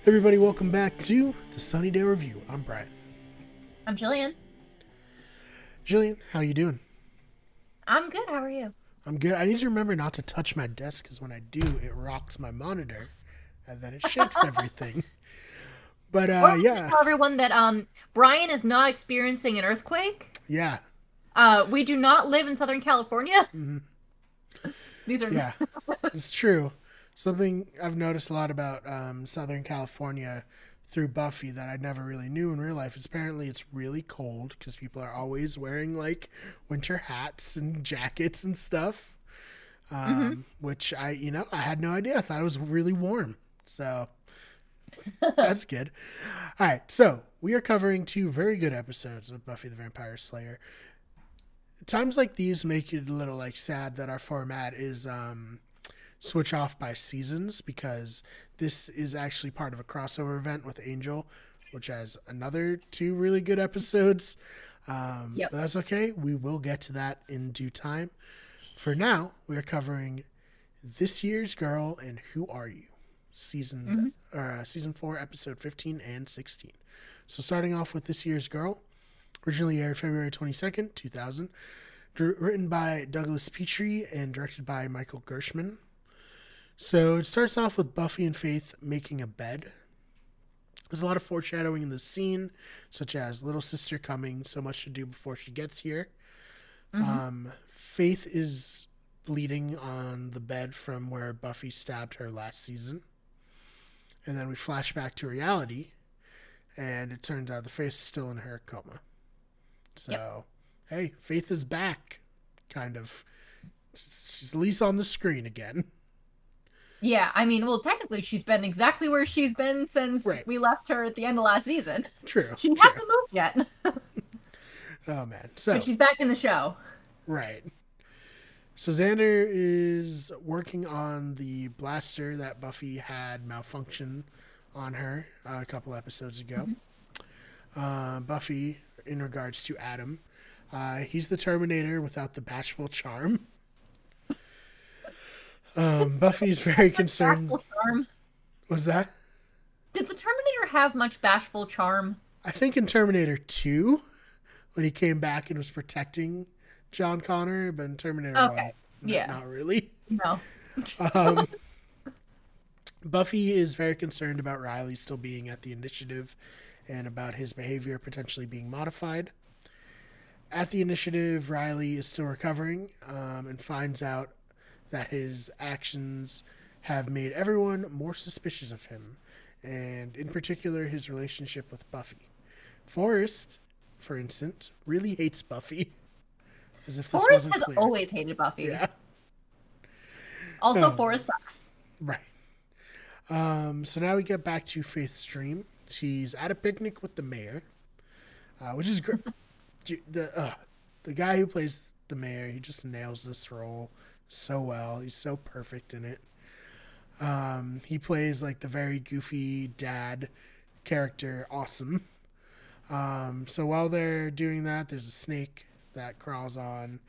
Everybody, welcome back to the Sunnydale Review. I'm Brian. I'm Jillian. Jillian, how you doing? I'm good. How are you? I'm good. I need to remember not to touch my desk because when I do, it rocks my monitor and then it shakes everything. But yeah, Tell everyone that Brian is not experiencing an earthquake. yeah, We do not live in Southern California. mm-hmm. These are Yeah, it's true. Something I've noticed a lot about Southern California through Buffy that I never really knew in real life is apparently it's really cold because people are always wearing like winter hats and jackets and stuff. Which I had no idea. I thought it was really warm. So that's good. All right. So we are covering two very good episodes of Buffy the Vampire Slayer. Times like these make it a little like sad that our format is switch off by seasons because this is actually part of a crossover event with Angel, which has another two really good episodes. Yep. But that's okay. We will get to that in due time. For now, we are covering This Year's Girl and Who Are You? Season 4, episode 15 and 16. So starting off with This Year's Girl, originally aired February 22nd, 2000. Written by Douglas Petrie and directed by Michael Gershman. So it starts off with Buffy and Faith making a bed. There's a lot of foreshadowing in the scene, such as little sister coming, so much to do before she gets here. Faith is bleeding on the bed from where Buffy stabbed her last season. And then we flash back to reality, and it turns out the face is still in her coma. So, Hey, Faith is back, kind of. She's at least on the screen again. Yeah, I mean, well, technically, she's been exactly where she's been since we left her at the end of last season. True. She hasn't moved yet. Oh, man. So, but she's back in the show. Right. So Xander is working on the blaster that Buffy had malfunction on her a couple episodes ago. Buffy, in regards to Adam, he's the Terminator without the bashful charm. Buffy's very concerned. Charm? Was that? Did the Terminator have much bashful charm? I think in Terminator 2, when he came back and was protecting John Connor, but in Terminator 1, not really. No. Buffy is very concerned about Riley still being at the initiative and about his behavior potentially being modified. At the initiative, Riley is still recovering and finds out that his actions have made everyone more suspicious of him, and in particular his relationship with Buffy. Forrest, for instance, really hates Buffy. As if this Forrest wasn't has clear. always hated Buffy. Yeah. Also, Forrest sucks. Right. So now we get back to Faith's dream. She's at a picnic with the mayor, which is great. The guy who plays the mayor, he just nails this role so well. He's so perfect in it. He plays like the very goofy dad character awesome. So while they're doing that, there's a snake that crawls on.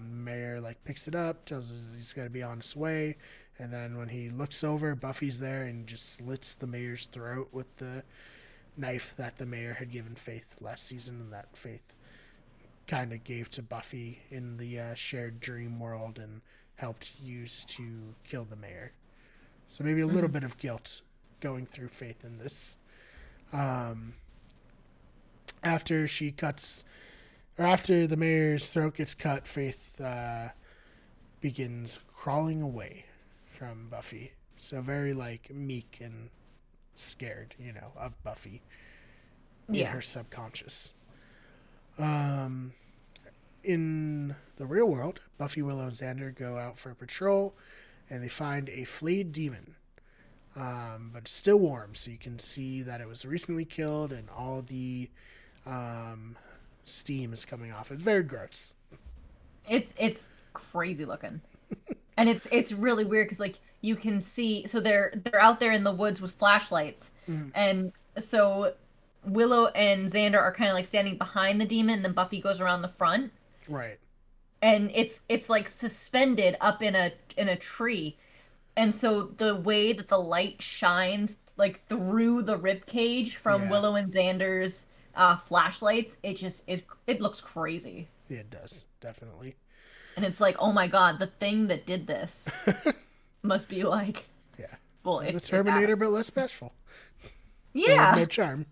Mayor like picks it up, tells us he's got to be on his way, and then when he looks over, Buffy's there and just slits the mayor's throat with the knife that the mayor had given Faith last season, and that Faith kind of gave to Buffy in the shared dream world and helped use to kill the mayor. So maybe a little bit of guilt going through Faith in this. After the mayor's throat gets cut, Faith begins crawling away from Buffy. So very like meek and scared, of Buffy in her subconscious. In the real world, Buffy, Willow, and Xander go out for a patrol, and they find a flayed demon. But it's still warm, so you can see that it was recently killed, and all the steam is coming off. It's very gross. It's crazy looking, and it's really weird because like you can see. So they're out there in the woods with flashlights, and so Willow and Xander are kind of like standing behind the demon, and then Buffy goes around the front. Right. And it's like suspended up in a tree, and so the way that the light shines like through the rib cage from Yeah. Willow and Xander's flashlights, it looks crazy. Yeah, it does, definitely. And it's like, oh my god, the thing that did this must be like, Yeah. well, The it's Terminator, Adam. but less special. But with Yeah. no charm.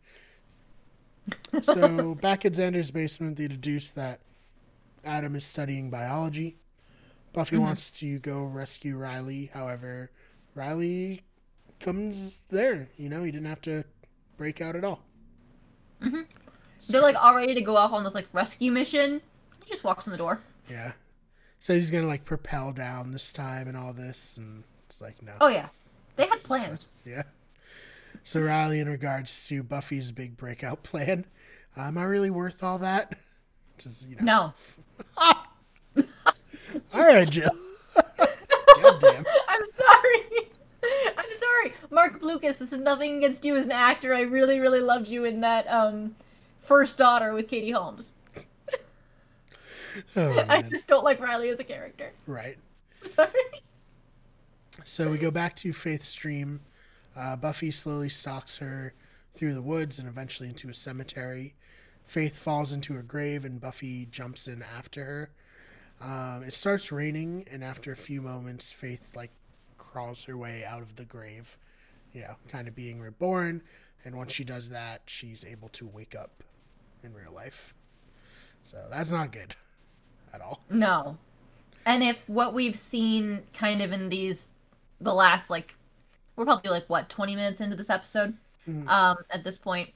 So, back at Xander's basement, they deduce that Adam is studying biology. Buffy wants to go rescue Riley. However, Riley comes there. You know, he didn't have to break out at all. They're like all ready to go off on this like rescue mission. He just walks in the door. Yeah. So he's going to like propel down this time and all this. And it's like, no. Oh yeah, they This had is plans. Yeah. So Riley, in regards to Buffy's big breakout plan, am I really worth all that? Just, you know. No. All right, Jill. God damn. I'm sorry. I'm sorry. Mark Lucas, this is nothing against you as an actor. I really, really loved you in that First Daughter with Katie Holmes. Oh, I man. just don't like Riley as a character. Right. I'm sorry. So we go back to Faith's dream. Buffy slowly stalks her through the woods and eventually into a cemetery. Faith falls into her grave and Buffy jumps in after her. It starts raining, and after a few moments, Faith like crawls her way out of the grave, you know, kind of being reborn. And once she does that, she's able to wake up in real life. So that's not good at all. No. And if what we've seen kind of in the last, like, we're probably like, what, 20 minutes into this episode at this point.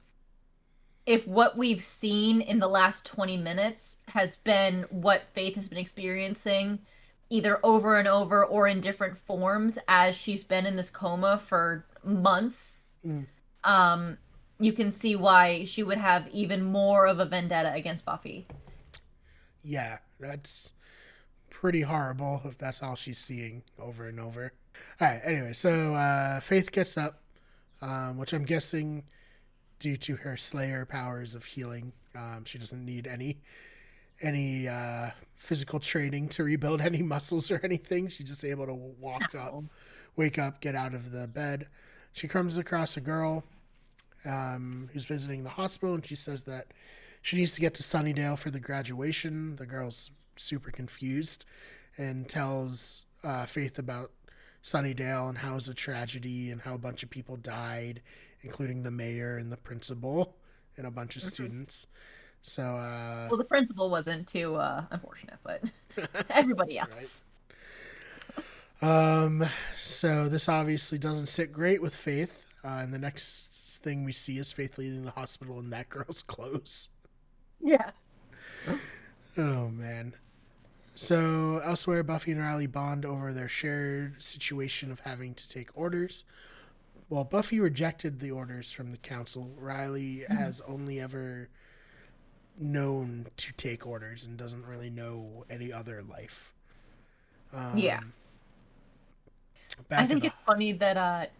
If what we've seen in the last 20 minutes has been what Faith has been experiencing either over and over or in different forms as she's been in this coma for months, you can see why she would have even more of a vendetta against Buffy. Yeah, that's pretty horrible if that's all she's seeing over and over. All right, anyway, so Faith gets up, which I'm guessing due to her Slayer powers of healing. She doesn't need any physical training to rebuild any muscles or anything. She's just able to walk up, wake up, get out of the bed. She comes across a girl who's visiting the hospital, and she says that she needs to get to Sunnydale for the graduation. The girl's super confused and tells Faith about Sunnydale and how it's a tragedy and how a bunch of people died, including the mayor and the principal and a bunch of students. So, well, the principal wasn't too unfortunate, but everybody else. Right. So this obviously doesn't sit great with Faith. And the next thing we see is Faith leaving the hospital in that girl's clothes. Yeah. Oh, man. So elsewhere, Buffy and Riley bond over their shared situation of having to take orders. While Buffy rejected the orders from the council, Riley has only ever known to take orders and doesn't really know any other life. Yeah. I think it's funny that,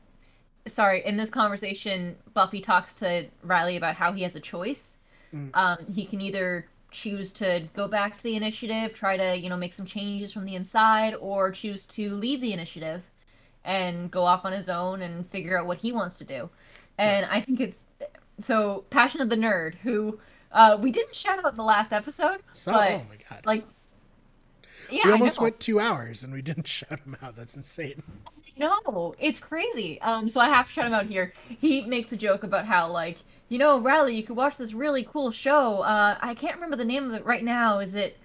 in this conversation, Buffy talks to Riley about how he has a choice. He can either choose to go back to the initiative, try to, make some changes from the inside, or choose to leave the initiative and go off on his own and figure out what he wants to do. And I think it's so Passion of the Nerd, who we didn't shout out in the last episode. So, but, oh my god. Like, yeah, we almost went 2 hours and we didn't shout him out. That's insane. No, it's crazy. So I have to shout him out here. He makes a joke about how, like, Riley, you could watch this really cool show. I can't remember the name of it right now. Is it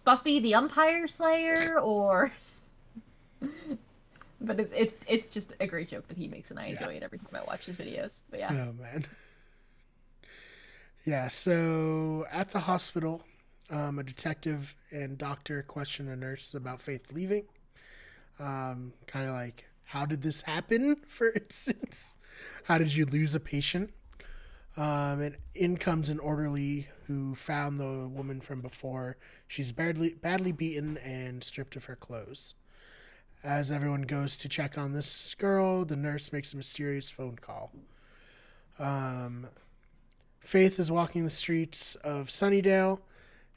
Buffy the Umpire Slayer or? But it's just a great joke that he makes, and I enjoy it every time I watch his videos. But yeah. Oh man. Yeah. So at the hospital, a detective and doctor question a nurse about Faith leaving. Kind of like, how did this happen, for instance? How did you lose a patient? And in comes an orderly who found the woman from before. She's badly beaten and stripped of her clothes. As everyone goes to check on this girl, the nurse makes a mysterious phone call. Faith is walking the streets of Sunnydale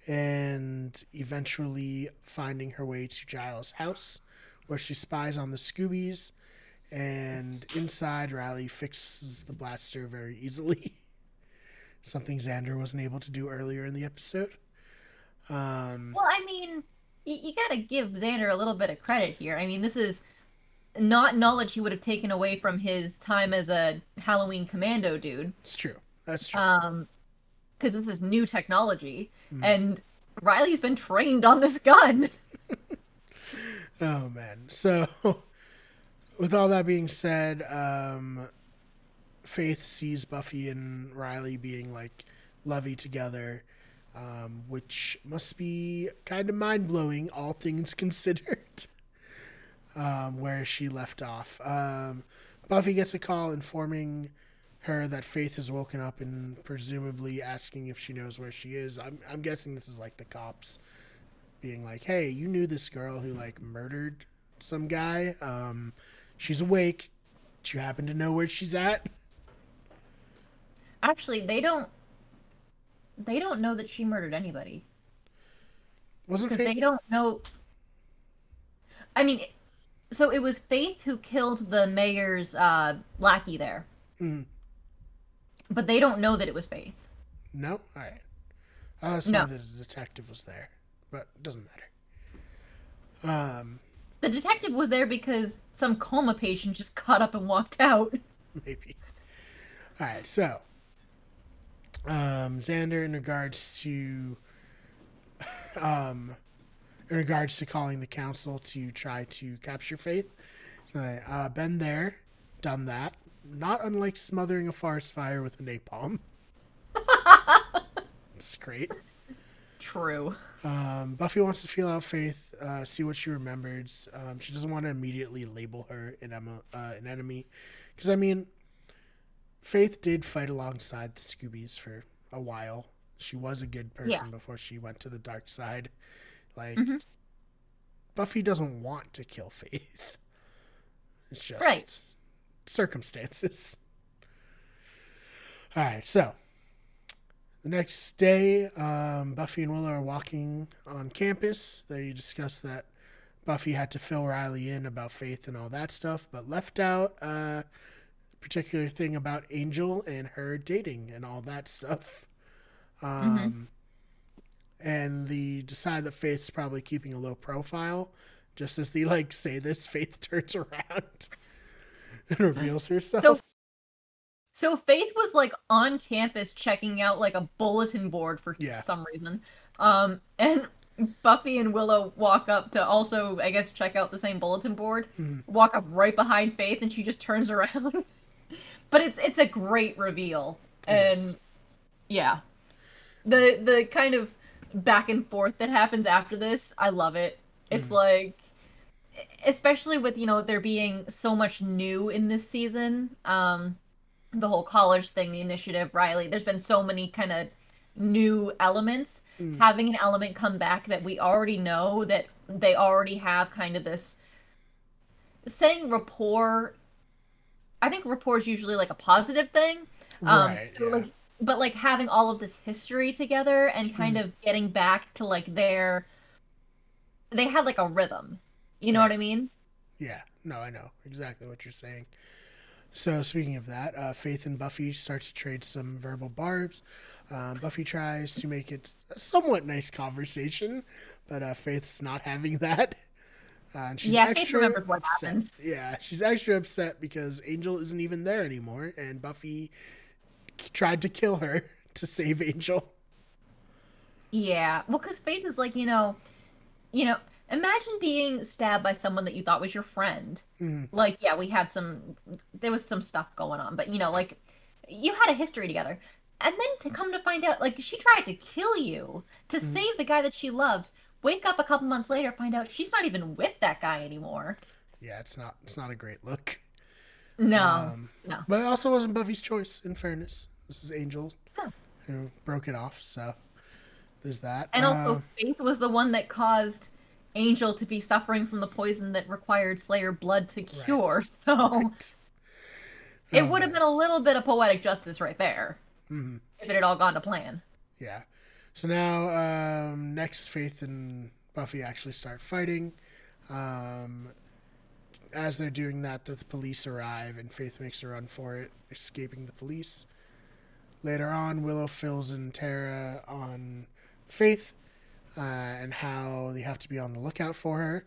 and eventually finding her way to Giles' house, where she spies on the Scoobies And inside, Riley fixes the blaster very easily. Something Xander wasn't able to do earlier in the episode. Well, I mean, you gotta give Xander a little bit of credit here. I mean, this is not knowledge he would have taken away from his time as a Halloween commando dude. It's true. That's true. Because this is new technology, and Riley's been trained on this gun. Oh, man. So, with all that being said, Faith sees Buffy and Riley being, like, lovey together, which must be kind of mind-blowing, all things considered, where she left off. Buffy gets a call informing her that Faith has woken up and presumably asking if she knows where she is. I'm guessing this is, like, the cops being like, hey, you knew this girl who, like, murdered some guy. She's awake. Do you happen to know where she's at? Actually, they don't know that she murdered anybody. Wasn't Faith? They don't know. I mean, so it was Faith who killed the mayor's lackey there. Mm. But they don't know that it was Faith. No? All right. I saw that the detective was there, but it doesn't matter. The detective was there because some coma patient just got up and walked out. Maybe. All right, so Xander, in regards to calling the council to try to capture Faith, been there, done that. Not unlike smothering a forest fire with a napalm. It's great. True. Buffy wants to feel out Faith, see what she remembers. She doesn't want to immediately label her an enemy. Because, I mean, Faith did fight alongside the Scoobies for a while. She was a good person before she went to the dark side. Like, Buffy doesn't want to kill Faith. It's just circumstances. All right, so the next day, Buffy and Willow are walking on campus. They discuss that Buffy had to fill Riley in about Faith and all that stuff, but left out a particular thing about Angel and her dating and all that stuff. And they decide that Faith's probably keeping a low profile. Just as they, like, say this, Faith turns around and reveals herself. So Faith was, like, on campus checking out, like, a bulletin board for some reason. And Buffy and Willow walk up to also, I guess, check out the same bulletin board. Walk up right behind Faith, and she just turns around. But it's a great reveal. And, yeah. The kind of back and forth that happens after this, I love it. It's like, especially with, you know, there being so much new in this season, the whole college thing, the initiative, Riley, there's been so many kind of new elements. Having an element come back that we already know, that they already have kind of this, saying rapport, I think rapport is usually like a positive thing. Like, but like having all of this history together and kind of getting back to like they had like a rhythm. You know what I mean? Yeah. No, I know exactly what you're saying. So speaking of that, Faith and Buffy start to trade some verbal barbs. Buffy tries to make it a somewhat nice conversation, but Faith's not having that. And she's Faith remembers what happens. Yeah, she's extra upset because Angel isn't even there anymore, and Buffy tried to kill her to save Angel. Yeah, well, because Faith is like, you know, imagine being stabbed by someone that you thought was your friend. Like, yeah, there was some stuff going on, but, you know, like, you had a history together. And then to come to find out, like, she tried to kill you to save the guy that she loves. Wake up a couple months later, find out she's not even with that guy anymore. Yeah, it's not a great look. No. But it also wasn't Buffy's choice, in fairness. This is Angel who broke it off, so there's that. And also, Faith was the one that caused Angel to be suffering from the poison that required Slayer blood to cure, so it would have been a little bit of poetic justice right there, if it had all gone to plan. Yeah. So now, next, Faith and Buffy actually start fighting. as they're doing that, the police arrive and Faith makes a run for it, escaping the police. Later on, Willow fills in Tara on Faith and how they have to be on the lookout for her.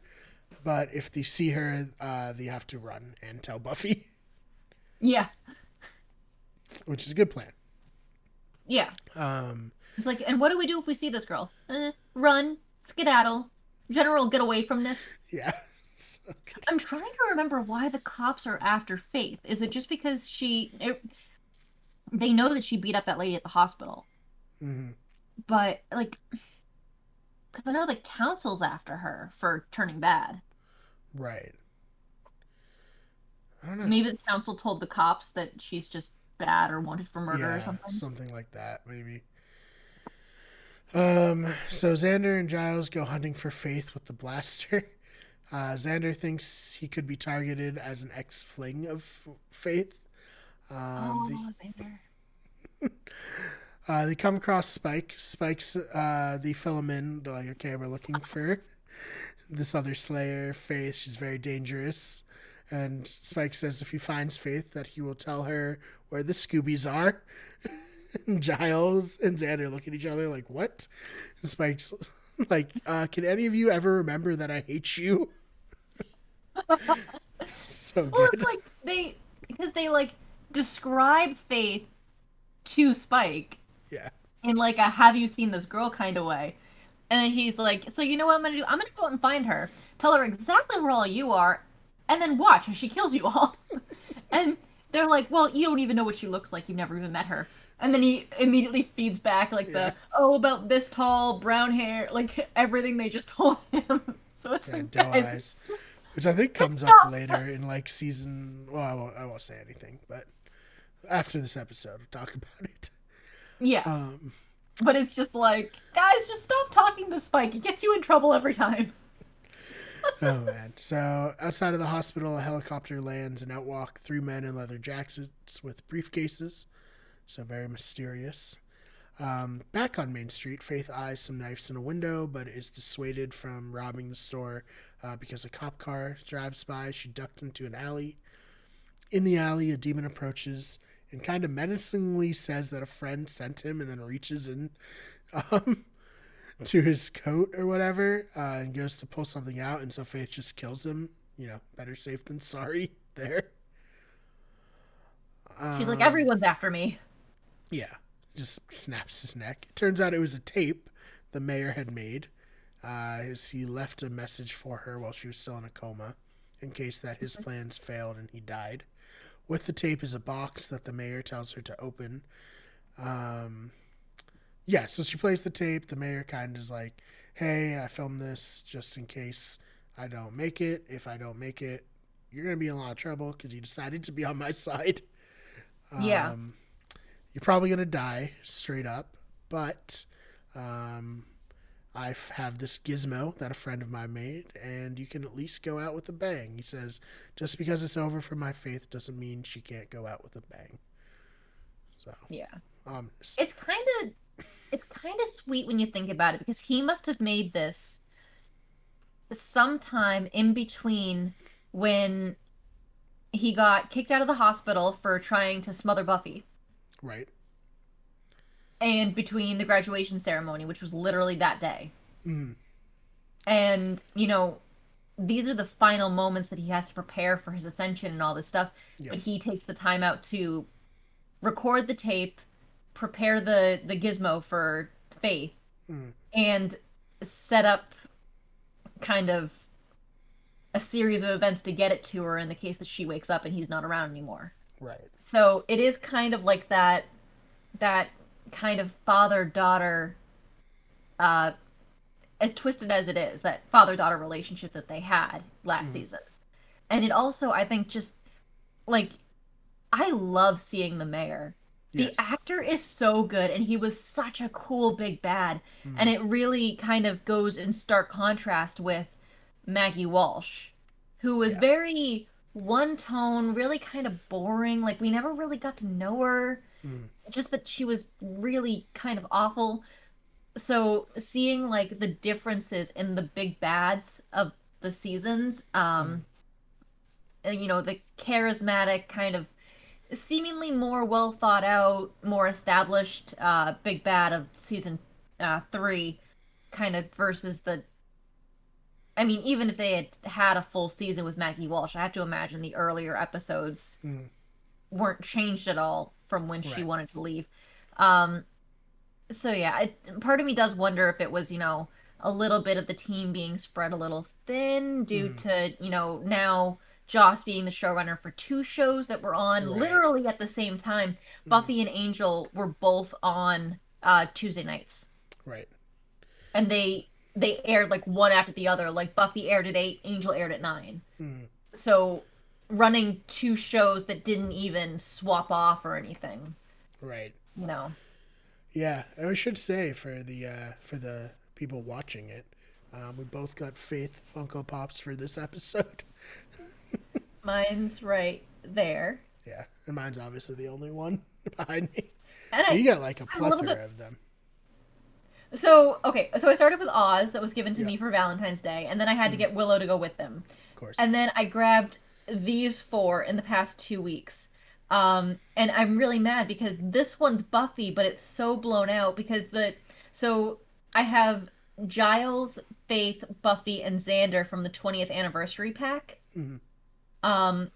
But if they see her, they have to run and tell Buffy. Yeah. Which is a good plan. Yeah. It's like, and what do we do if we see this girl? Run, skedaddle. General, get away from this. Yeah. So good. I'm trying to remember why the cops are after Faith. Is it just because they know that she beat up that lady at the hospital? Mm-hmm. But, like, because I know the council's after her for turning bad. Right. I don't know. Maybe the council told the cops that she's just bad or wanted for murder or something. Something like that, maybe. So Xander and Giles go hunting for Faith with the blaster. Xander thinks he could be targeted as an ex-fling of Faith. Xander. They come across Spike. They fill him in. They're like, okay, we're looking for this other Slayer, Faith. She's very dangerous. And Spike says if he finds Faith that he will tell her where the Scoobies are. And Giles and Xander look at each other like, what? And Spike's like, can any of you ever remember that I hate you? So good. Well, it's like because they like describe Faith to Spike. Yeah. In like a have you seen this girl kind of way. And he's like, so you know what I'm going to do? I'm going to go out and find her, tell her exactly where all you are, and then watch as she kills you all. And they're like, well, you don't even know what she looks like. You've never even met her. And then he immediately feeds back like about this tall, brown hair, like everything they just told him. So it's like, doe eyes. Which I think comes up later in like season, well, I won't say anything, but after this episode, we'll talk about it. Yeah. But it's just like, guys, just stop talking to Spike. It gets you in trouble every time. Oh, man. So outside of the hospital, a helicopter lands and outwalk 3 men in leather jackets with briefcases. So very mysterious. Back on Main Street, Faith eyes some knives in a window, but is dissuaded from robbing the store because a cop car drives by. She ducked into an alley. In the alley, a demon approaches and kind of menacingly says that a friend sent him, and then reaches in to his coat or whatever and goes to pull something out, and so Faith just kills him. You know, better safe than sorry there. She's like, everyone's after me. Yeah, just snaps his neck. It turns out it was a tape the mayor had made. As he left a message for her while she was still in a coma, in case that his plans failed and he died. With the tape is a box that the mayor tells her to open. So she plays the tape. The mayor kind of is like, hey, I filmed this just in case I don't make it. If I don't make it, you're going to be in a lot of trouble because you decided to be on my side. Yeah. You're probably going to die straight up, but I have this gizmo that a friend of mine made, and you can at least go out with a bang. He says, just because it's over for my Faith doesn't mean she can't go out with a bang. So yeah, it's kind of sweet when you think about it, because he must have made this sometime in between when he got kicked out of the hospital for trying to smother Buffy. Right. And between the graduation ceremony, which was literally that day. Mm. And, you know, these are the final moments that he has to prepare for his ascension and all this stuff. Yep. But he takes the time out to record the tape, prepare the gizmo for Faith, and set up kind of a series of events to get it to her in the case that she wakes up and he's not around anymore. Right. So it is kind of like that kind of father-daughter, as twisted as it is, that father-daughter relationship that they had last season. And it also, I think, just, like, I love seeing the mayor. Yes. The actor is so good, and he was such a cool big bad. And it really kind of goes in stark contrast with Maggie Walsh, who was very one-tone, really kind of boring. Like, we never really got to know her. Just that she was really kind of awful. So seeing like the differences in the big bads of the seasons, the charismatic kind of seemingly more well thought out, more established big bad of season 3, kind of versus the. I mean, even if they had had a full season with Maggie Walsh, I have to imagine the earlier episodes weren't changed at all from when she Right. wanted to leave. Um, so yeah, part of me does wonder if it was, a little bit of the team being spread a little thin due to, now Joss being the showrunner for 2 shows that were on Right. literally at the same time. Buffy and Angel were both on Tuesday nights, Right. and they aired like one after the other. Like Buffy aired at 8, Angel aired at 9. So running 2 shows that didn't even swap off or anything, Right. you know. Yeah, and we should say for the people watching it, we both got Faith Funko Pops for this episode. Mine's right there. Yeah, and mine's obviously the only one behind me. And You got like a I'm a little plethora bit. of them. So, okay, so I started with Oz that was given to Yeah, me for Valentine's Day, and then I had to get Willow to go with them. of course. And then I grabbed these 4 in the past 2 weeks. And I'm really mad because this one's Buffy, but it's so blown out because so I have Giles, Faith, Buffy, and Xander from the 20th anniversary pack. Um,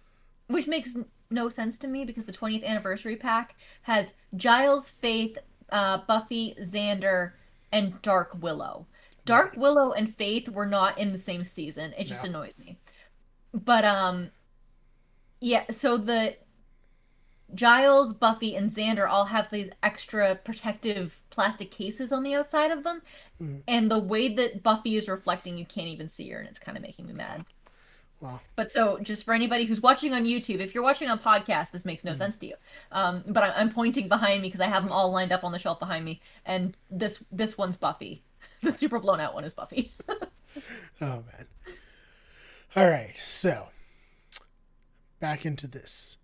which makes no sense to me because the 20th anniversary pack has Giles, Faith, Buffy, Xander, and Dark Willow. Dark Right. Willow and Faith were not in the same season. It just No. annoys me. But yeah, so the Giles, Buffy, and Xander all have these extra protective plastic cases on the outside of them, and the way that Buffy is reflecting, you can't even see her, and it's kind of making me mad. Well, But so, just for anybody who's watching on YouTube, if you're watching on podcast, this makes no sense to you. But I'm pointing behind me because I have them all lined up on the shelf behind me, and this one's Buffy. The super blown out one is Buffy. oh man. All right, so back into this.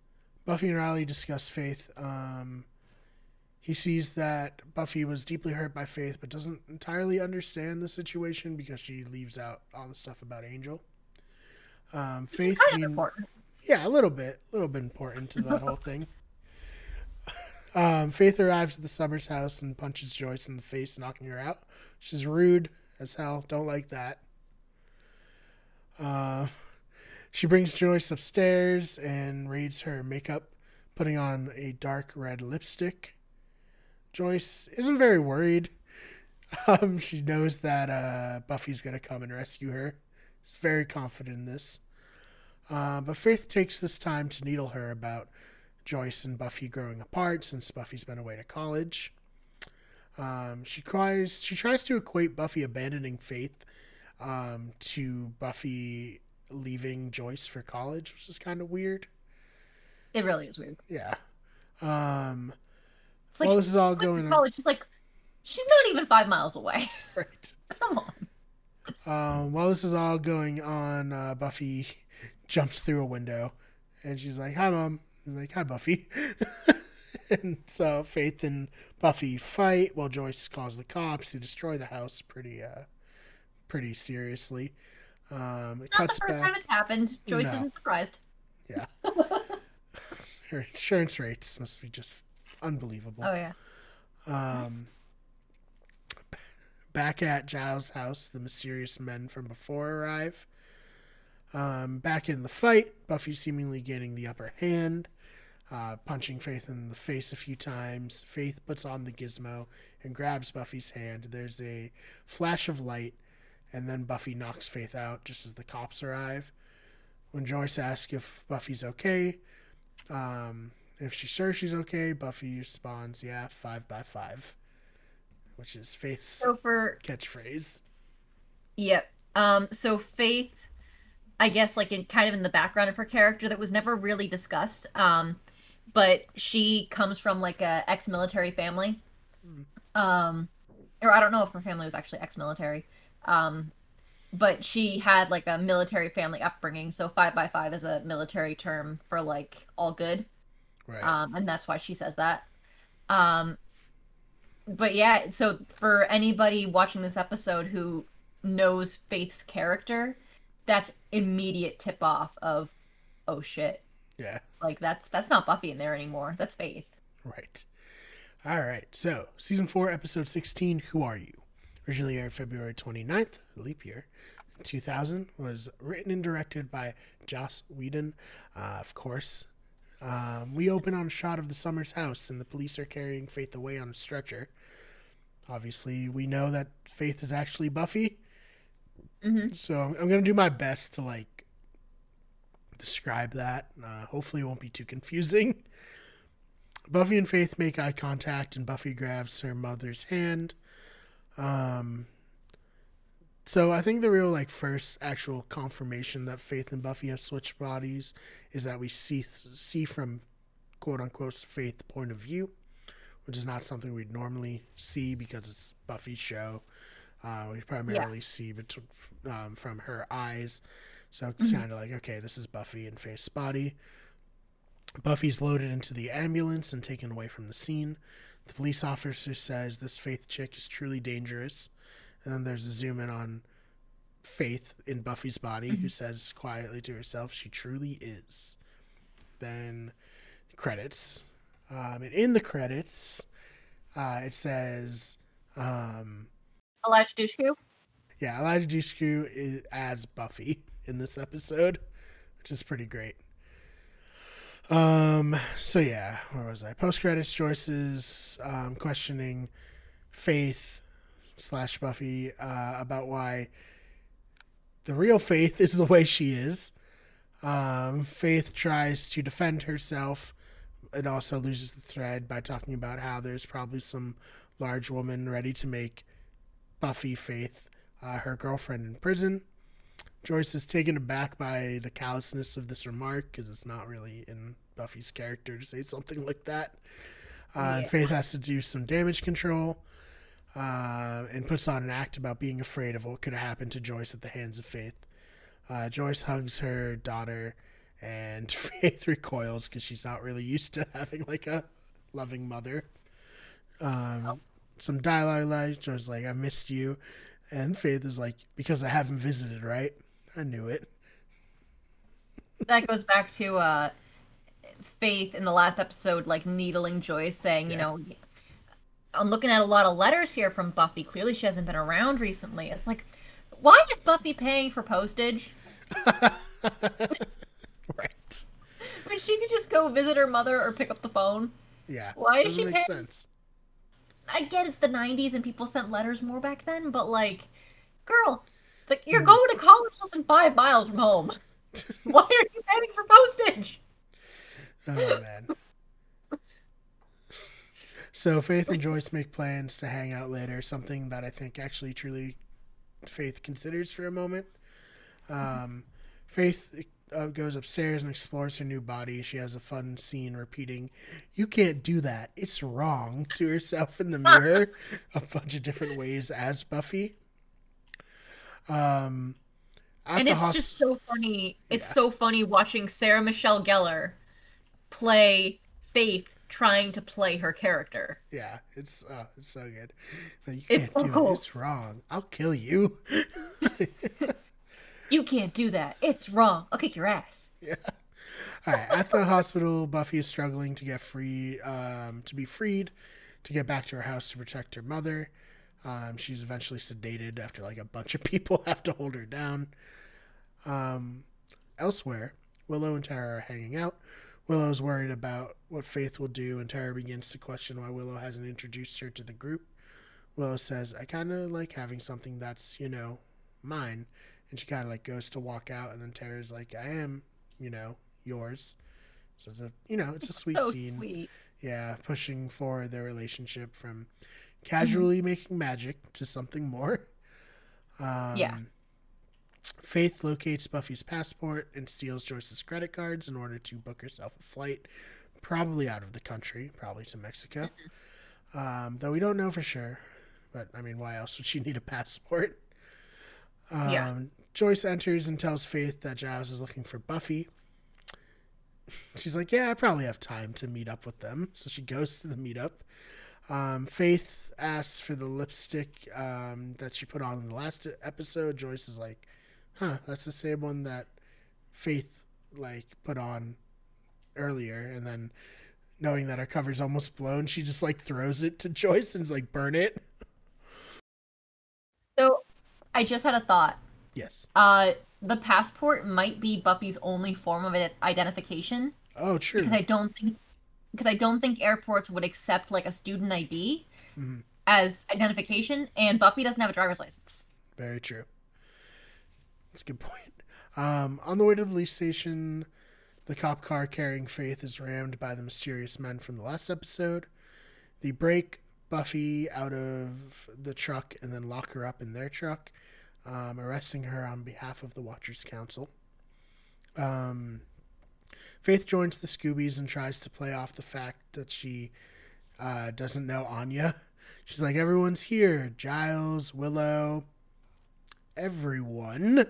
Buffy and Riley discuss Faith. He sees that Buffy was deeply hurt by Faith, but doesn't entirely understand the situation because she leaves out all the stuff about Angel. Faith, Kind of important. yeah, a little bit important to that whole thing. Faith arrives at the Summers' house and punches Joyce in the face, knocking her out. She's rude as hell. Don't like that. She brings Joyce upstairs and reads her makeup, putting on a dark red lipstick. Joyce isn't very worried. She knows that Buffy's going to come and rescue her. She's very confident in this. But Faith takes this time to needle her about Joyce and Buffy growing apart since Buffy's been away to college. She tries to equate Buffy abandoning Faith to Buffy leaving Joyce for college, which is kind of weird. It really is weird. Yeah. It's like, While this is all went to going on, college. She's not even 5 miles away. right? Come on. While this is all going on, Buffy jumps through a window, and she's like, "Hi, Mom." He's like, "Hi, Buffy." And so Faith and Buffy fight while Joyce calls the cops to destroy the house pretty seriously. It Not the cuts first back. time it's happened. Joyce No. isn't surprised. Yeah, her insurance rates must be just unbelievable. Oh yeah. Back at Giles' house, the mysterious men from before arrive. Back in the fight, Buffy seemingly gaining the upper hand, punching Faith in the face a few times. Faith puts on the gizmo and grabs Buffy's hand. There's a flash of light, and then Buffy knocks Faith out just as the cops arrive. When Joyce asks if Buffy's okay, if she's sure she's okay, Buffy responds, "Yeah, 5 by 5," which is Faith's So for catchphrase. yep. So Faith, I guess like in the background of her character that was never really discussed. But she comes from like a ex-military family. Or I don't know if her family was actually ex-military. But she had like a military family upbringing, so 5 by 5 is a military term for like all good. Right. And that's why she says that. But yeah, so for anybody watching this episode who knows Faith's character, that's immediate tip off of oh shit, Yeah. like that's not Buffy in there anymore. That's Faith. Right. All right. So, season 4, episode 16, Who Are You? Originally aired February 29th, leap year, 2000. Was written and directed by Joss Whedon, of course. We open on a shot of the Summers house, and the police are carrying Faith away on a stretcher. Obviously, we know that Faith is actually Buffy. Mm-hmm. So, I'm going to do my best to, like, describe that. Hopefully, it won't be too confusing. Buffy and Faith make eye contact, and Buffy grabs her mother's hand. So I think the real, like, first actual confirmation that Faith and Buffy have switched bodies is that we see from quote unquote Faith's point of view, which is not something we'd normally see because it's Buffy's show. We primarily see from her eyes. So it's kind of like, okay, this is Buffy and Faith's body. Buffy's loaded into the ambulance and taken away from the scene. The police officer says this Faith chick is truly dangerous. And then there's a zoom in on Faith in Buffy's body, who says quietly to herself, she truly is. Then credits. And in the credits, it says... Elijah Dushku? Yeah, Elijah Dushku is as Buffy in this episode, which is pretty great. So yeah, where was I? Post credits, Joyce's questioning Faith / Buffy about why the real Faith is the way she is. Faith tries to defend herself and also loses the thread by talking about how there's probably some large woman ready to make Buffy Faith her girlfriend in prison. Joyce is taken aback by the callousness of this remark because it's not really in Buffy's character to say something like that. And Faith has to do some damage control and puts on an act about being afraid of what could have happened to Joyce at the hands of Faith. Joyce hugs her daughter and Faith recoils because she's not really used to having like a loving mother. Some dialogue like Joyce is like, I missed you. And Faith is like, because I haven't visited, right? I knew it. That goes back to Faith in the last episode, like needling Joyce, saying, you know, I'm looking at a lot of letters here from Buffy. Clearly she hasn't been around recently. It's like, why is Buffy paying for postage? Right. When she could just go visit her mother or pick up the phone. Yeah. Why is she make paying? Sense. I get it's the 90s and people sent letters more back then, but like, girl, like you're going to college less than 5 miles from home. Why are you paying for postage? Oh, man. So Faith and Joyce make plans to hang out later, something that I think actually truly Faith considers for a moment. Faith goes upstairs and explores her new body. She has a fun scene repeating, "You can't do that. It's wrong," to herself in the mirror a bunch of different ways as Buffy. And it's just so funny. It's so funny watching Sarah Michelle Gellar play Faith trying to play her character. Yeah, it's so good. You can't do it. It's wrong. I'll kill you. You can't do that. It's wrong. I'll kick your ass. Yeah. All right. At the hospital, Buffy is struggling to get free, to be freed, to get back to her house to protect her mother. She's eventually sedated after like a bunch of people have to hold her down. Elsewhere, Willow and Tara are hanging out. Willow's worried about what Faith will do, and Tara begins to question why Willow hasn't introduced her to the group. Willow says, I kind of like having something that's, you know, mine. And she kind of like goes to walk out, and then Tara's like, I am, you know, yours. So it's a, you know, it's a sweet scene. Sweet. Yeah, pushing forward their relationship from casually making magic to something more. Faith locates Buffy's passport and steals Joyce's credit cards in order to book herself a flight, probably out of the country, probably to Mexico. Though we don't know for sure. But, I mean, why else would she need a passport? Joyce enters and tells Faith that Giles is looking for Buffy. She's like, yeah, I probably have time to meet up with them. So she goes to the meetup. Faith asks for the lipstick that she put on in the last episode. Joyce is like, huh, that's the same one that Faith like put on earlier, and then knowing that our cover's almost blown, she just like throws it to Joyce and is like, burn it. So I just had a thought. Yes. The passport might be Buffy's only form of identification. Oh, true. Because I don't think airports would accept like a student ID Mm-hmm. as identification, and Buffy doesn't have a driver's license. Very true. That's a good point. On the way to the police station, the cop car carrying Faith is rammed by the mysterious men from the last episode. They break Buffy out of the truck and then lock her up in their truck, arresting her on behalf of the Watchers Council. Faith joins the Scoobies and tries to play off the fact that she doesn't know Anya. She's like, everyone's here. Giles, Willow, everyone.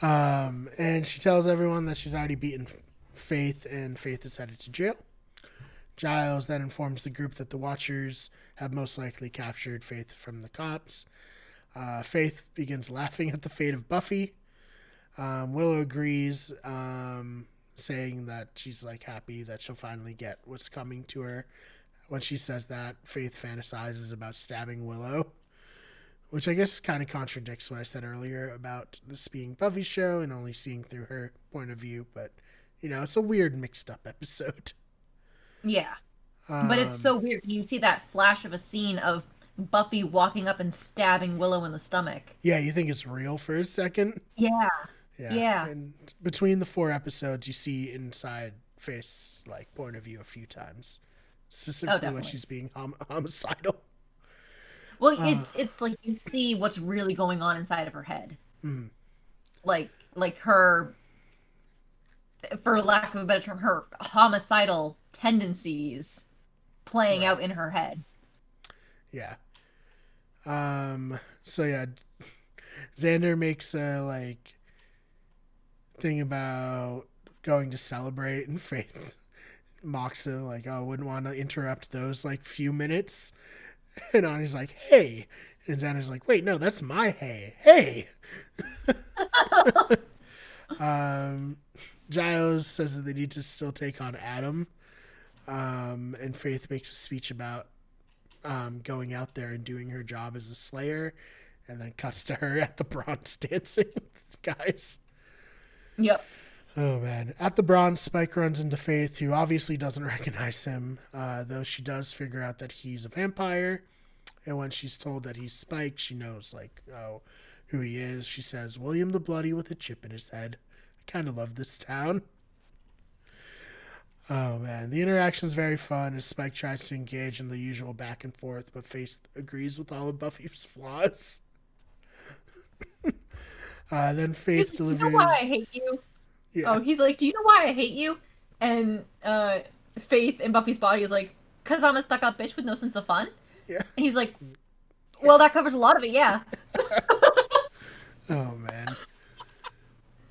And she tells everyone that she's already beaten Faith, and Faith is headed to jail. Giles then informs the group that the Watchers have most likely captured Faith from the cops. Faith begins laughing at the fate of Buffy. Willow agrees, saying that she's like happy that she'll finally get what's coming to her. When she says that, Faith fantasizes about stabbing Willow, which I guess kind of contradicts what I said earlier about this being Buffy's show and only seeing through her point of view. But, you know, it's a weird mixed up episode. Yeah. But it's so weird. You see that flash of a scene of Buffy walking up and stabbing Willow in the stomach. Yeah, you think it's real for a second? Yeah. Yeah. And between the 4 episodes, you see inside Faith's like point of view a few times, specifically when she's being homicidal. Well, it's like you see what's really going on inside of her head. Mm-hmm. Like her, for lack of a better term, her homicidal tendencies playing out in her head. Yeah. So yeah, Xander makes a like thing about going to celebrate, and Faith mocks him like, "Oh, I wouldn't want to interrupt those like few minutes." And Annie's like, "Hey," and Xander's like, "Wait, no, that's my hey." Giles says that they need to still take on Adam, and Faith makes a speech about going out there and doing her job as a slayer, and then cuts to her at the bronze dancing with the guys. Yep. Oh man. At the bronze, Spike runs into Faith, who obviously doesn't recognize him, though she does figure out that he's a vampire. And when she's told that he's Spike, she knows like, oh, who he is. She says, "William the Bloody with a chip in his head." I kind of love this town. Oh man, the interaction is very fun as Spike tries to engage in the usual back and forth, but Faith agrees with all of Buffy's flaws. Then Faith delivers. You know why I hate you? Yeah. Oh, he's like, "Do you know why I hate you?" And Faith in Buffy's body is like, "'Cause I'm a stuck-up bitch with no sense of fun." Yeah. And he's like, "Well, that covers a lot of it, yeah." Oh man.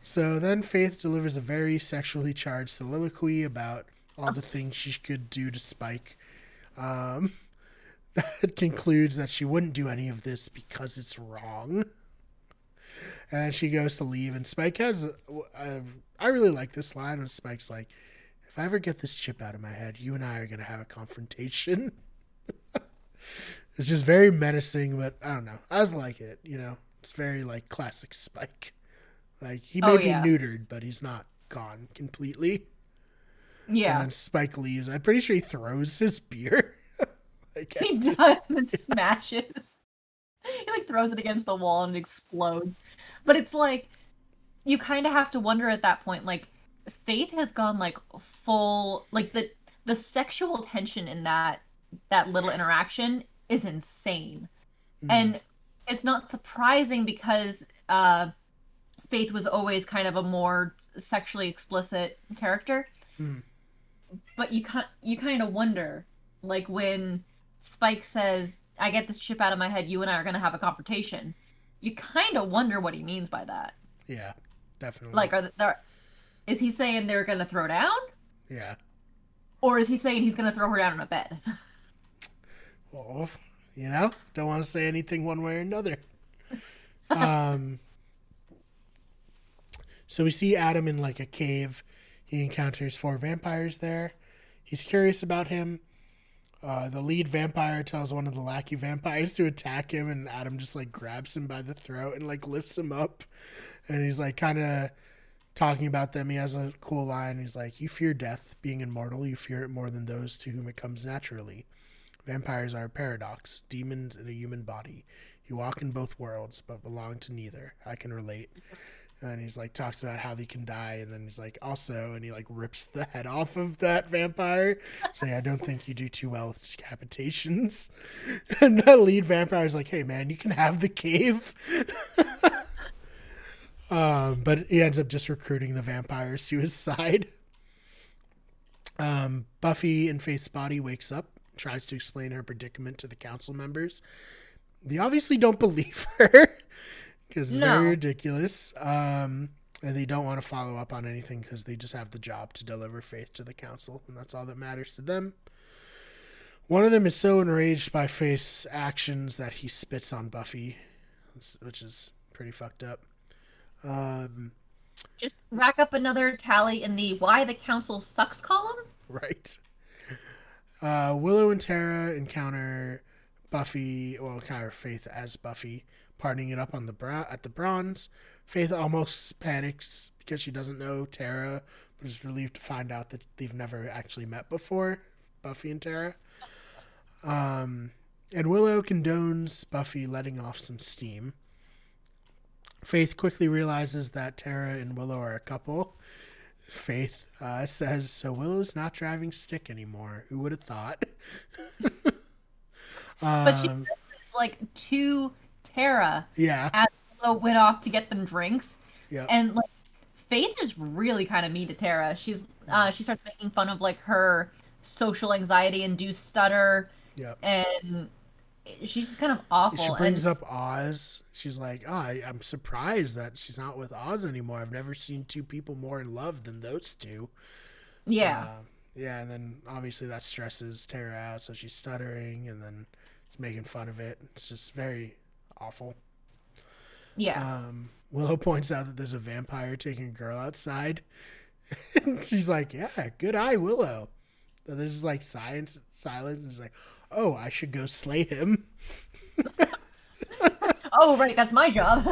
So then Faith delivers a very sexually charged soliloquy about all the things she could do to Spike. That concludes that she wouldn't do any of this because it's wrong. And then she goes to leave, and Spike has... I really like this line when Spike's like, "If I ever get this chip out of my head, you and I are going to have a confrontation." It's just very menacing, but I don't know. I just like it, you know? It's very, like, classic Spike. Like, he may be neutered, but he's not gone completely. Yeah. And then Spike leaves. I'm pretty sure he throws his beer. Like, he does and smashes. He like throws it against the wall and it explodes. But it's like, you kind of have to wonder at that point, like, Faith has gone like full, like the sexual tension in that little interaction is insane. And it's not surprising because Faith was always kind of a more sexually explicit character. But you kind of wonder, like, when Spike says, "I get this chip out of my head, you and I are going to have a confrontation," you kind of wonder what he means by that. Yeah, definitely. Like, is he saying they're going to throw down? Yeah. Or is he saying he's going to throw her down in a bed? Well, you know, don't want to say anything one way or another. So we see Adam in like a cave. He encounters 4 vampires there. He's curious about him. The lead vampire tells one of the lackey vampires to attack him, and Adam just like grabs him by the throat and like lifts him up. And he's like kind of talking about them. He has a cool line. He's like, "You fear death, being immortal. You fear it more than those to whom it comes naturally. Vampires are a paradox, demons in a human body. You walk in both worlds, but belong to neither. I can relate." And he's like talks about how they can die, and then he's like also, and he like rips the head off of that vampire. Saying, "I don't think you do too well with decapitations." And the lead vampire is like, "Hey man, you can have the cave." But he ends up just recruiting the vampires to his side. Buffy in Faith's body wakes up, tries to explain her predicament to the council members. They obviously don't believe her. Because it's very ridiculous. And they don't want to follow up on anything because they just have the job to deliver Faith to the council. And that's all that matters to them. One of them is so enraged by Faith's actions that he spits on Buffy, which is pretty fucked up. Just rack up another tally in the why the council sucks column. Right. Willow and Tara encounter Buffy, encounter Faith as Buffy, partying it up on at the Bronze. Faith almost panics because she doesn't know Tara, but is relieved to find out that they've never actually met before, Buffy and Tara. And Willow condones Buffy letting off some steam. Faith quickly realizes that Tara and Willow are a couple. Faith says, "So Willow's not driving stick anymore. Who would have thought?" But she says this like to Tara, as Willow went off to get them drinks, and like Faith is really kind of mean to Tara. She starts making fun of like her social anxiety-induced stutter, and she's just kind of awful. She brings up Oz. She's like, "Oh, I'm surprised that she's not with Oz anymore. I've never seen 2 people more in love than those 2." Yeah, and then obviously that stresses Tara out, so she's stuttering, and then she's making fun of it. It's just very awful. Yeah. Willow points out that there's a vampire taking a girl outside. And she's like, "Yeah, good eye, Willow." So there's just like silence. And she's like, "Oh, I should go slay him." Oh, right, that's my job.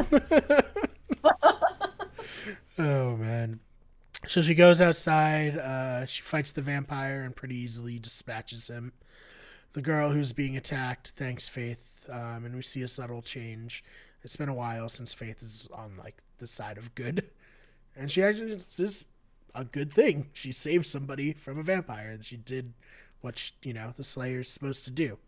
Oh, man. So she goes outside. She fights the vampire and pretty easily dispatches him. The girl who's being attacked thanks Faith, and we see a subtle change. It's been a while since Faith is on like the side of good, and she actually is a good thing. She saved somebody from a vampire. She did what the Slayer's supposed to do.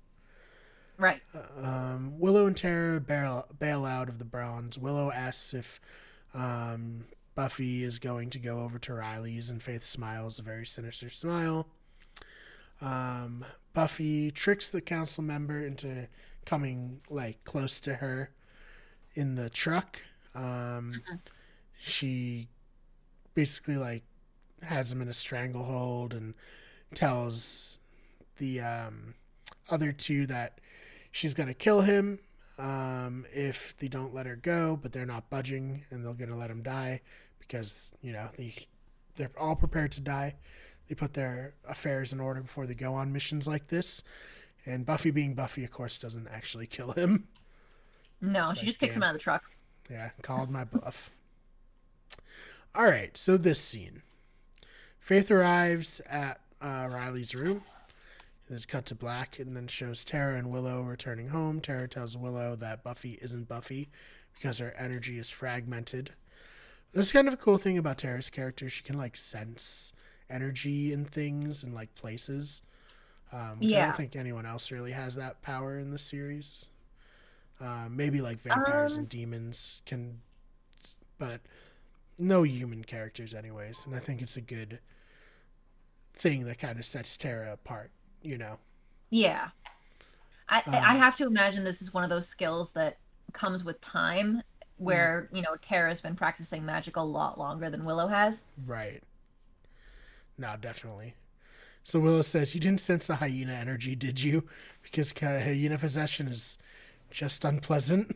Right. Willow and Tara bail out of the Bronze. Willow asks if Buffy is going to go over to Riley's, and Faith smiles a very sinister smile. Buffy tricks the council member into coming like close to her in the truck. She basically like has him in a stranglehold and tells the other 2 that she's going to kill him if they don't let her go, but they're not budging, and they're going to let him die because, they're all prepared to die. They put their affairs in order before they go on missions like this. And Buffy, being Buffy, of course, doesn't actually kill him. No, she just kicks him out of the truck. Yeah, called my bluff. All right, so this scene. Faith arrives at Riley's room. It's cut to black and then shows Tara and Willow returning home. Tara tells Willow that Buffy isn't Buffy because her energy is fragmented. That's kind of a cool thing about Tara's character. She can like sense energy in things and like places. I don't think anyone else really has that power in the series. Maybe like vampires and demons can, but no human characters anyways. And I think it's a good thing that kind of sets Tara apart, Yeah. I have to imagine this is one of those skills that comes with time where, Tara's been practicing magic a lot longer than Willow has. Right. No, definitely. So Willow says, "You didn't sense the hyena energy, did you? Because hyena possession is just unpleasant."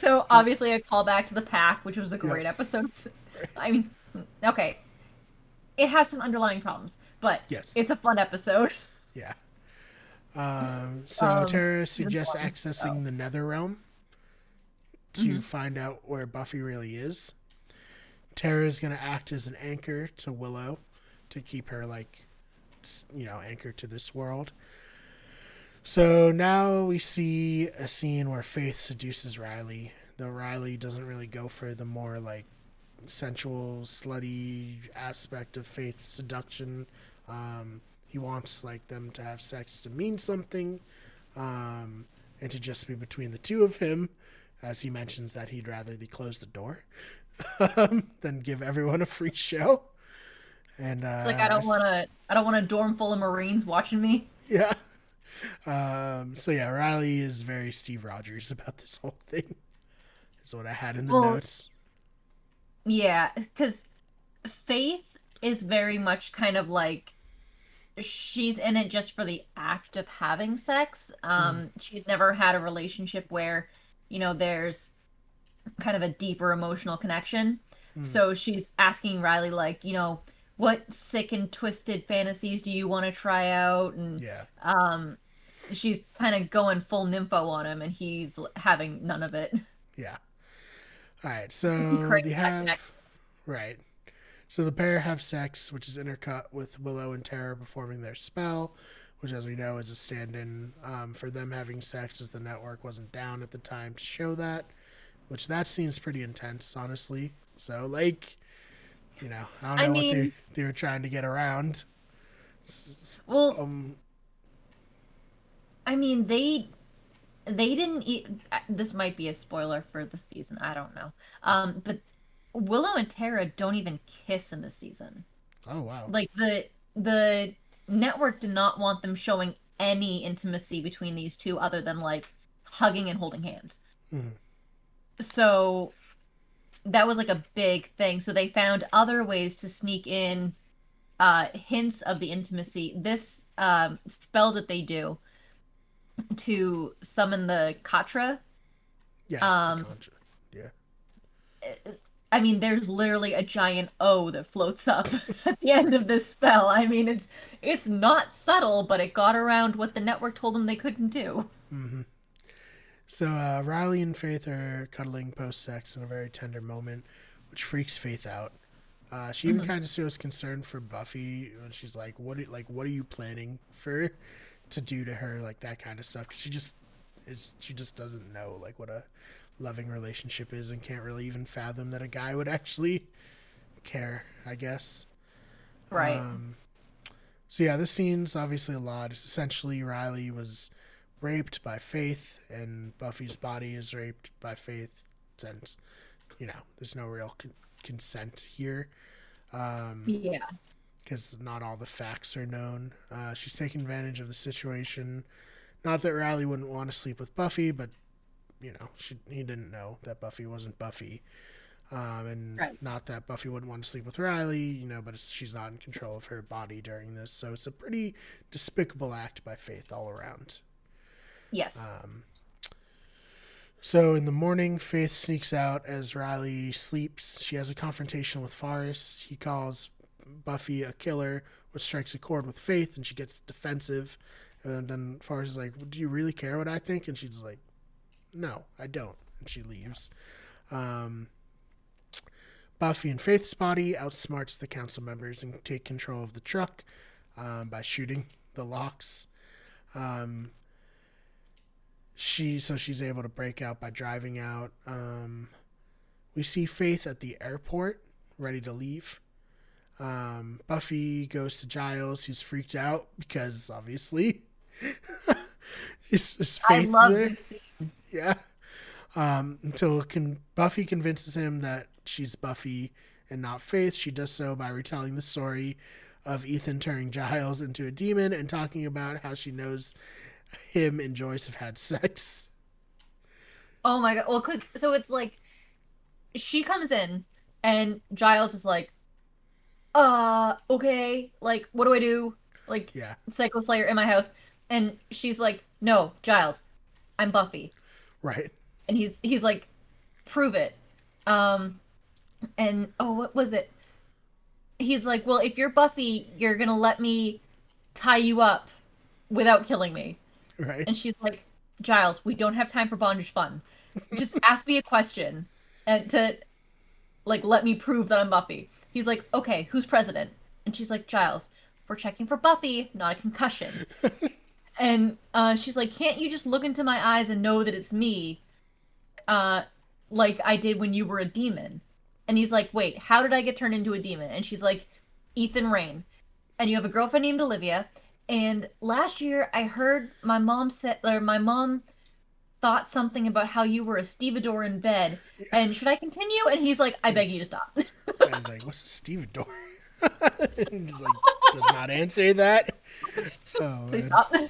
So obviously a callback to the pack, which was a Yep. great episode. I mean, okay, it has some underlying problems, but Yes. it's a fun episode. Yeah. So Tara Season suggests one. Oh. accessing the Nether Realm to Hmm. find out where Buffy really is. Tara is going to act as an anchor to Willow to keep her, like, anchored to this world. So now we see a scene where Faith seduces Riley, though Riley doesn't really go for the more, like, sensual, slutty aspect of Faith's seduction. He wants, like, them to have sex to mean something, and to just be between the two of him, as he mentions that he'd rather they close the door than give everyone a free show. And It's like I don't want a dorm full of Marines watching me. yeah. So yeah, Riley is very Steve Rogers about this whole thing. Is what I had in the Well, notes. yeah, because Faith is very much kind of like she's in it just for the act of having sex. Mm, She's never had a relationship where, there's kind of a deeper emotional connection. mm, So she's asking Riley, like, what sick and twisted fantasies do you want to try out? And yeah, um, she's kind of going full nympho on him, and he's having none of it. yeah. All right, He so craves they that have connection. right. So the pair have sex, which is intercut with Willow and Tara performing their spell, which, as we know, is a stand-in for them having sex, as the network wasn't down at the time to show that. Which that seems pretty intense, honestly. So, like, I don't I know what they mean, they were trying to get around. well, Um, I mean, they didn't eat. This might be a spoiler for the season. I don't know. But Willow and Tara don't even kiss in this season. oh wow. Like the network did not want them showing any intimacy between these two other than like hugging and holding hands. Mm, So that was like a big thing. So they found other ways to sneak in hints of the intimacy. This spell that they do to summon the Katra. yeah, the Um, contra. Yeah, I mean, there's literally a giant O that floats up at the end of this spell. I mean, it's not subtle, but it got around what the network told them they couldn't do. hmm. So Riley and Faith are cuddling post-sex in a very tender moment, which freaks Faith out. She even Hmm. kind of shows concern for Buffy, and she's like, what are you planning for to do to her, like that kind of stuff? Because she just doesn't know like what a loving relationship is, and can't really even fathom that a guy would actually care, I guess. Right. Um, so yeah, this scene's obviously a lot. It's essentially Riley was raped by Faith, and Buffy's body is raped by Faith, since there's no real consent here, Yeah. because not all the facts are known. She's taking advantage of the situation. Not that Riley wouldn't want to sleep with Buffy, but he didn't know that Buffy wasn't Buffy. And Right. not that Buffy wouldn't want to sleep with Riley, but she's not in control of her body during this. So it's a pretty despicable act by Faith all around. Yes. Um, so in the morning, Faith sneaks out as Riley sleeps. She has a confrontation with Forrest. He calls Buffy a killer, which strikes a chord with Faith, and she gets defensive. And then Forrest is like, "Do you really care what I think?" And she's like, "No, I don't." And she leaves. Um, Buffy and Faith's body outsmarts the council members and take control of the truck by shooting the locks. Um, she's able to break out by driving out. We see Faith at the airport, ready to leave. Buffy goes to Giles. He's freaked out because obviously is I Faith love there? this scene. Yeah. Until Buffy convinces him that she's Buffy and not Faith. She does so by retelling the story of Ethan turning Giles into a demon and talking about how she knows him and Joyce have had sex. Oh my God. Well, so it's like she comes in and Giles is like, okay, like, what do I do? Like, Yeah, Psycho Slayer in my house. And she's like, no, Giles, I'm Buffy. right. And he's like, prove it. And oh, what was it? He's like, well, if you're Buffy, you're gonna let me tie you up without killing me. Right. And she's like, Giles, we don't have time for bondage fun. Just ask me a question and to like let me prove that I'm Buffy. He's like, okay, who's president? And she's like, Giles, we're checking for Buffy, not a concussion. And she's like, can't you just look into my eyes and know that it's me, like I did when you were a demon? And he's like, wait, how did I get turned into a demon? And she's like, Ethan Rain. And you have a girlfriend named Olivia. And last year I heard my mom thought something about how you were a stevedore in bed. And should I continue? And he's like, I beg you to stop. I was like, what's a stevedore? And he's like, does not answer that. Oh, Please stop. All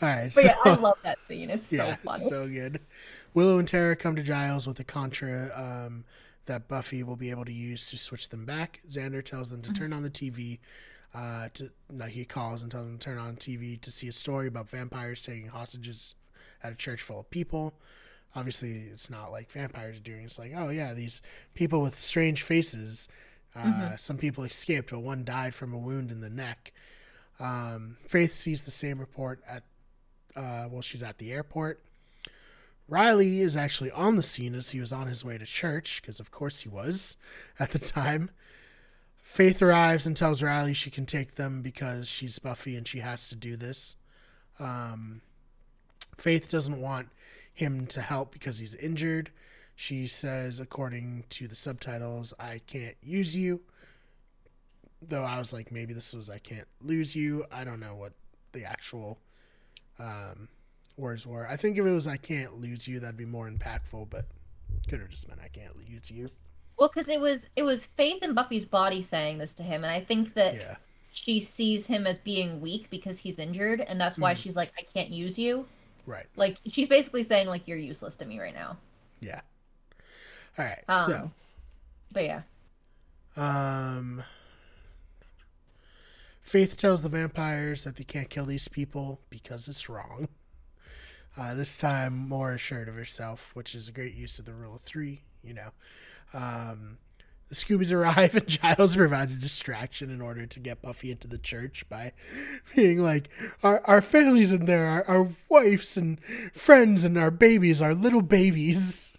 right. But yeah, I love that scene. It's so funny. So good. Willow and Tara come to Giles with a contra that Buffy will be able to use to switch them back. Xander tells them to turn on the TV. He calls and tells them to turn on TV to see a story about vampires taking hostages at a church full of people. Obviously, it's not like vampires are doing. It's like, oh yeah, these people with strange faces. Some people escaped, but one died from a wound in the neck. Faith sees the same report at she's at the airport. Riley is actually on the scene as he was on his way to church, because of course he was at the time. Faith arrives and tells Riley she can take them because she's Buffy and she has to do this. Faith doesn't want him to help because he's injured. She says, according to the subtitles, I can't use you. Though I was like, maybe this was I can't lose you. I don't know what the actual words were. I think if it was I can't lose you, that'd be more impactful, but could have just meant I can't lose you. Well, because it was Faith and Buffy's body saying this to him, and I think that she sees him as being weak because he's injured, and that's why she's like, I can't use you. Right. Like, she's basically saying, like, you're useless to me right now. Yeah. All right, so. But yeah. Faith tells the vampires that they can't kill these people because it's wrong. This time more assured of herself, which is a great use of the rule of three, you know. The Scoobies arrive and Giles provides a distraction in order to get Buffy into the church by being like, our family's in there, our wives and friends and our babies, our little babies.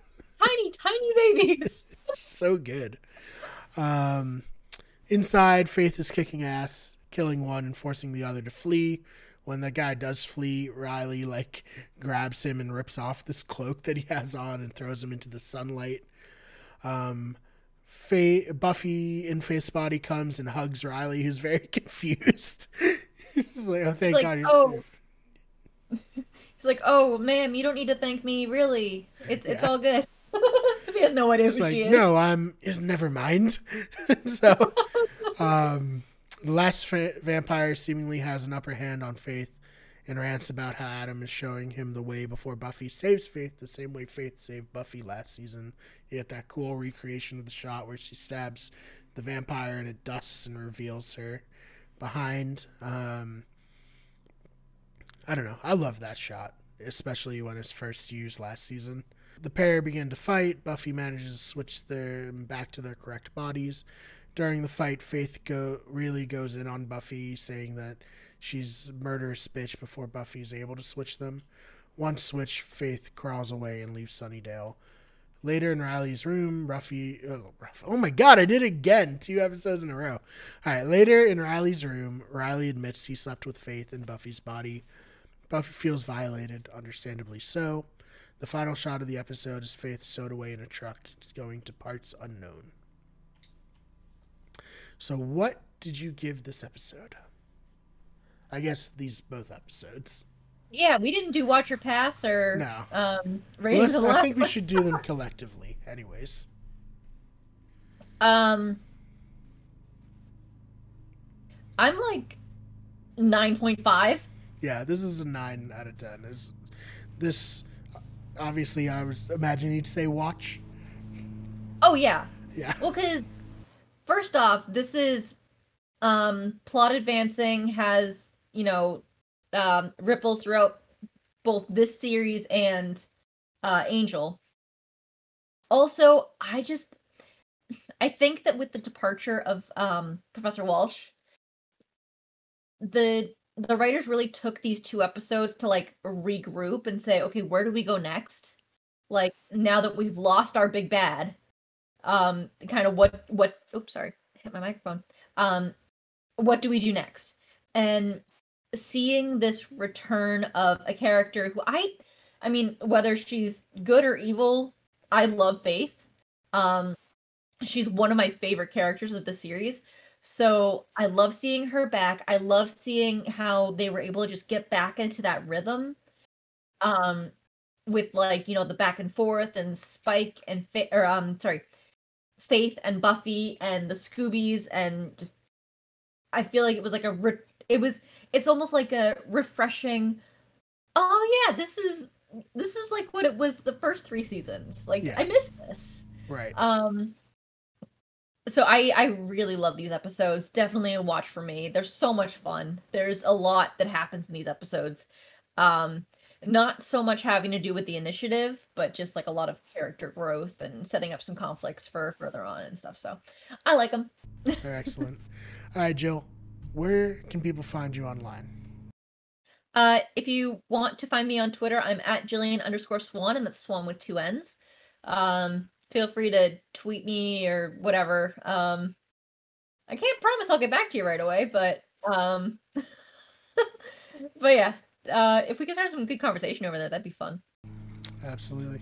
Tiny babies. So good. Inside, Faith is kicking ass, killing one and forcing the other to flee. When the guy does flee, Riley grabs him and rips off this cloak that he has on and throws him into the sunlight. Buffy in Faith's body comes and hugs Riley, who's very confused. He's like, oh, thank God you're safe. He's like, oh, ma'am, you don't need to thank me, really. It's all good. He has no idea who she is. No, never mind. So, the last vampire seemingly has an upper hand on Faith and rants about how Adam is showing him the way before Buffy saves Faith, the same way Faith saved Buffy last season. You get that cool recreation of the shot where she stabs the vampire and it dusts and reveals her behind. I don't know. I love that shot, especially when it's first used last season. The pair begin to fight. Buffy manages to switch them back to their correct bodies. During the fight, Faith really goes in on Buffy, saying that she's a murderous bitch before Buffy is able to switch them. Once switched, Faith crawls away and leaves Sunnydale. Later in Riley's room, oh my God, I did it again. 2 episodes in a row. All right, later in Riley's room, Riley admits he slept with Faith in Buffy's body. Buffy feels violated, understandably so. The final shot of the episode is Faith stowed away in a truck going to parts unknown. So what did you give this episode? I guess both episodes. Yeah, we didn't do Watch or Pass or ratings. I think we should do them collectively anyways. I'm like 9.5. Yeah, this is a 9 out of 10. This obviously I was imagining you'd say watch. Oh yeah. Yeah. Well, because first off, this is plot advancing, has, ripples throughout both this series and Angel. Also, I think that with the departure of Professor Walsh, the writers really took these 2 episodes to like regroup and say, okay, where do we go next? Like now that we've lost our big bad, kind of what oops, sorry, hit my microphone. What do we do next? And seeing this return of a character who I mean, whether she's good or evil, I love Faith. Um, she's one of my favorite characters of the series. So I love seeing her back. I love seeing how they were able to just get back into that rhythm. Um, with like, the back and forth and Spike and Faith and Buffy and the Scoobies and just I feel like it was like it's almost like a refreshing, oh yeah, this is like what it was the first 3 seasons. Like Yeah. I miss this. Right. So I really love these episodes. Definitely a watch for me. They're so much fun. There's a lot that happens in these episodes. Not so much having to do with the initiative, but just like a lot of character growth and setting up some conflicts for further on and stuff. So I like them. They're excellent. All right, Jill, where can people find you online? If you want to find me on Twitter, I'm at Jillian_Swan, and that's Swan with 2 N's. Feel free to tweet me or whatever. I can't promise I'll get back to you right away, but but yeah, if we can start some good conversation over there, that'd be fun. Absolutely.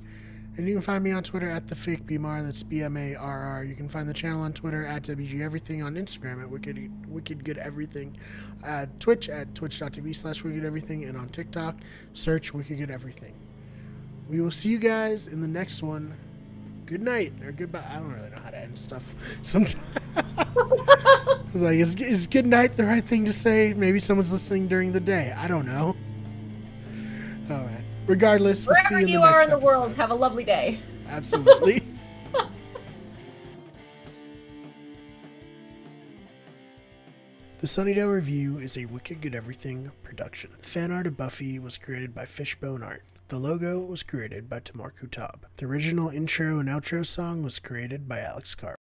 And you can find me on Twitter at the fake BMAR. That's BMARR. You can find the channel on Twitter at WG Everything, on Instagram at Wicked Good Everything, at Twitch at twitch.tv/Wicked Everything, and on TikTok search Wicked Good Everything. We will see you guys in the next one. Good night or goodbye. I don't really know how to end stuff sometimes. I was like, is good night the right thing to say? Maybe someone's listening during the day. I don't know. All right. Regardless, we'll see you in the next Wherever you are in the episode. world, have a lovely day. Absolutely. The Sunnydale Review is a Wicked Good Everything production. The fan art of Buffy was created by Fishbone Art. The logo was created by Tamar Kutab. The original intro and outro song was created by Alex Carr.